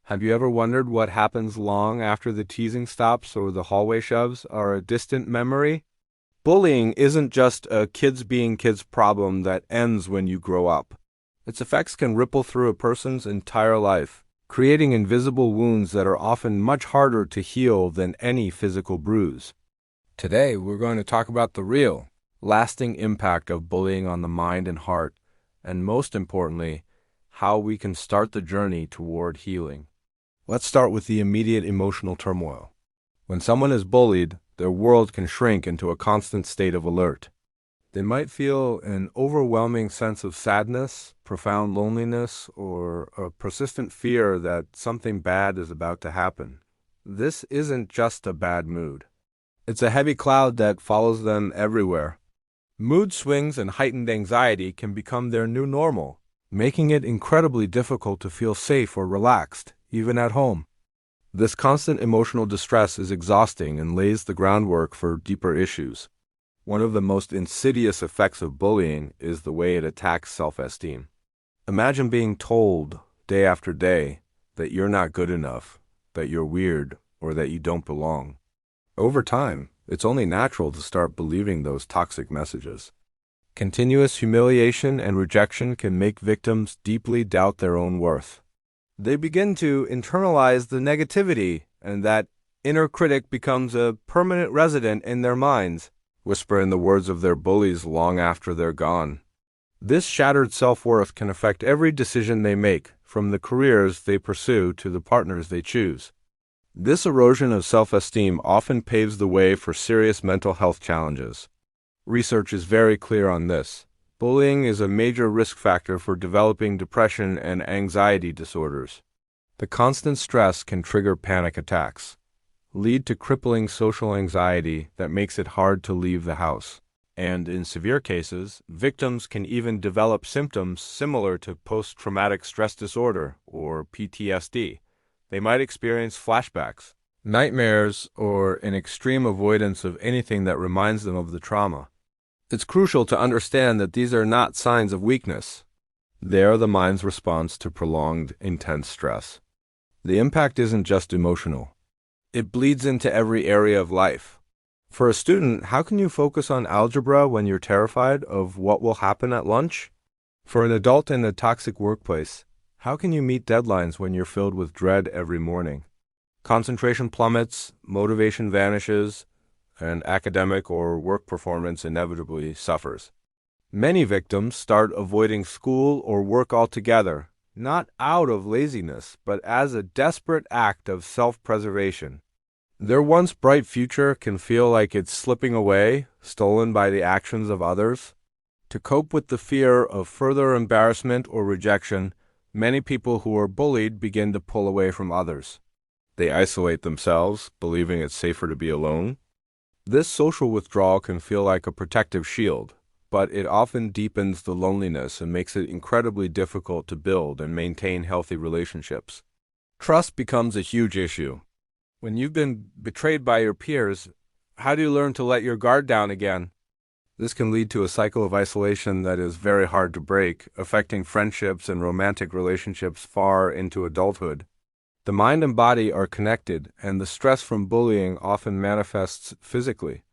Have you ever wondered what happens long after the teasing stops or the hallway shoves are a distant memory? Bullying isn't just a kids being kids problem that ends when you grow up. Its effects can ripple through a person's entire life, creating invisible wounds that are often much harder to heal than any physical bruise. Today, we're going to talk about the real, lasting impact of bullying on the mind and heart, and most importantly, how we can start the journey toward healing. Let's start with the immediate emotional turmoil. When someone is bullied, their world can shrink into a constant state of alert. They might feel an overwhelming sense of sadness, profound loneliness, or a persistent fear that something bad is about to happen. This isn't just a bad mood. It's a heavy cloud that follows them everywhere. Mood swings and heightened anxiety can become their new normal, making it incredibly difficult to feel safe or relaxed, even at home. This constant emotional distress is exhausting and lays the groundwork for deeper issues. One of the most insidious effects of bullying is the way it attacks self-esteem. Imagine being told, day after day, that you're not good enough, that you're weird, or that you don't belong. Over time, it's only natural to start believing those toxic messages. Continuous humiliation and rejection can make victims deeply doubt their own worth. They begin to internalize the negativity, and that inner critic becomes a permanent resident in their minds, whispering the words of their bullies long after they're gone. This shattered self-worth can affect every decision they make, from the careers they pursue to the partners they choose. This erosion of self-esteem often paves the way for serious mental health challenges. Research is very clear on this. Bullying is a major risk factor for developing depression and anxiety disorders. The constant stress can trigger panic attacks, lead to crippling social anxiety that makes it hard to leave the house. And in severe cases, victims can even develop symptoms similar to post-traumatic stress disorder, or PTSD. They might experience flashbacks, nightmares, or an extreme avoidance of anything that reminds them of the trauma. It's crucial to understand that these are not signs of weakness. They are the mind's response to prolonged, intense stress. The impact isn't just emotional. It bleeds into every area of life. For a student, how can you focus on algebra when you're terrified of what will happen at lunch? For an adult in a toxic workplace, how can you meet deadlines when you're filled with dread every morning? Concentration plummets, motivation vanishes, and academic or work performance inevitably suffers. Many victims start avoiding school or work altogether, not out of laziness, but as a desperate act of self-preservation. Their once bright future can feel like it's slipping away, stolen by the actions of others. To cope with the fear of further embarrassment or rejection, many people who are bullied begin to pull away from others. They isolate themselves, believing it's safer to be alone. This social withdrawal can feel like a protective shield, but it often deepens the loneliness and makes it incredibly difficult to build and maintain healthy relationships. Trust becomes a huge issue. When you've been betrayed by your peers, how do you learn to let your guard down again? This can lead to a cycle of isolation that is very hard to break, affecting friendships and romantic relationships far into adulthood. The mind and body are connected, and the stress from bullying often manifests physically.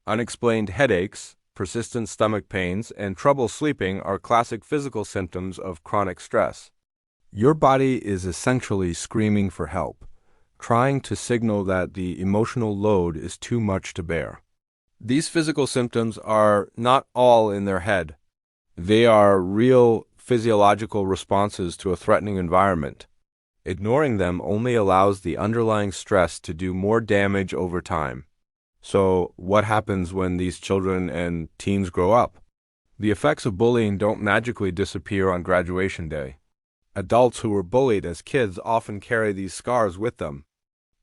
Unexplained headaches, persistent stomach pains, and trouble sleeping are classic physical symptoms of chronic stress. Your body is essentially screaming for help, trying to signal that the emotional load is too much to bear. These physical symptoms are not all in their head. They are real physiological responses to a threatening environment. Ignoring them only allows the underlying stress to do more damage over time. So, what happens when these children and teens grow up? The effects of bullying don't magically disappear on graduation day. Adults who were bullied as kids often carry these scars with them.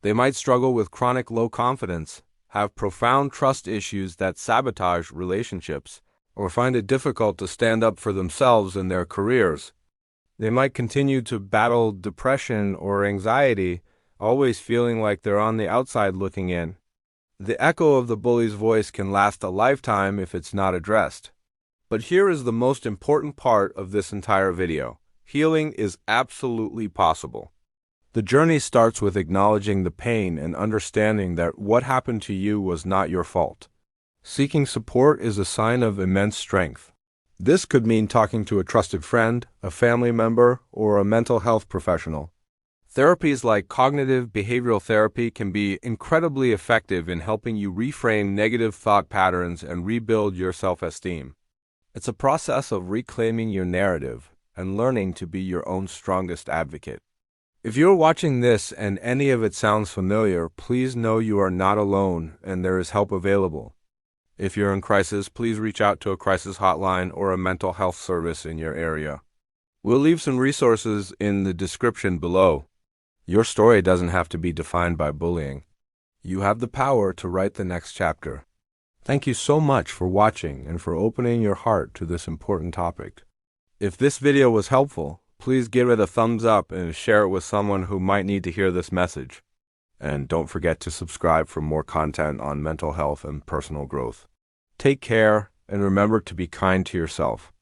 They might struggle with chronic low confidence, have profound trust issues that sabotage relationships, or find it difficult to stand up for themselves in their careers. They might continue to battle depression or anxiety, always feeling like they're on the outside looking in. The echo of the bully's voice can last a lifetime if it's not addressed. But here is the most important part of this entire video. Healing is absolutely possible. The journey starts with acknowledging the pain and understanding that what happened to you was not your fault. Seeking support is a sign of immense strength. This could mean talking to a trusted friend, a family member, or a mental health professional. Therapies like cognitive behavioral therapy can be incredibly effective in helping you reframe negative thought patterns and rebuild your self-esteem. It's a process of reclaiming your narrative and learning to be your own strongest advocate. If you're watching this and any of it sounds familiar, please know you are not alone and there is help available. If you're in crisis, please reach out to a crisis hotline or a mental health service in your area. We'll leave some resources in the description below. Your story doesn't have to be defined by bullying. You have the power to write the next chapter. Thank you so much for watching and for opening your heart to this important topic. If this video was helpful, please give it a thumbs up and share it with someone who might need to hear this message. And don't forget to subscribe for more content on mental health and personal growth. Take care and remember to be kind to yourself.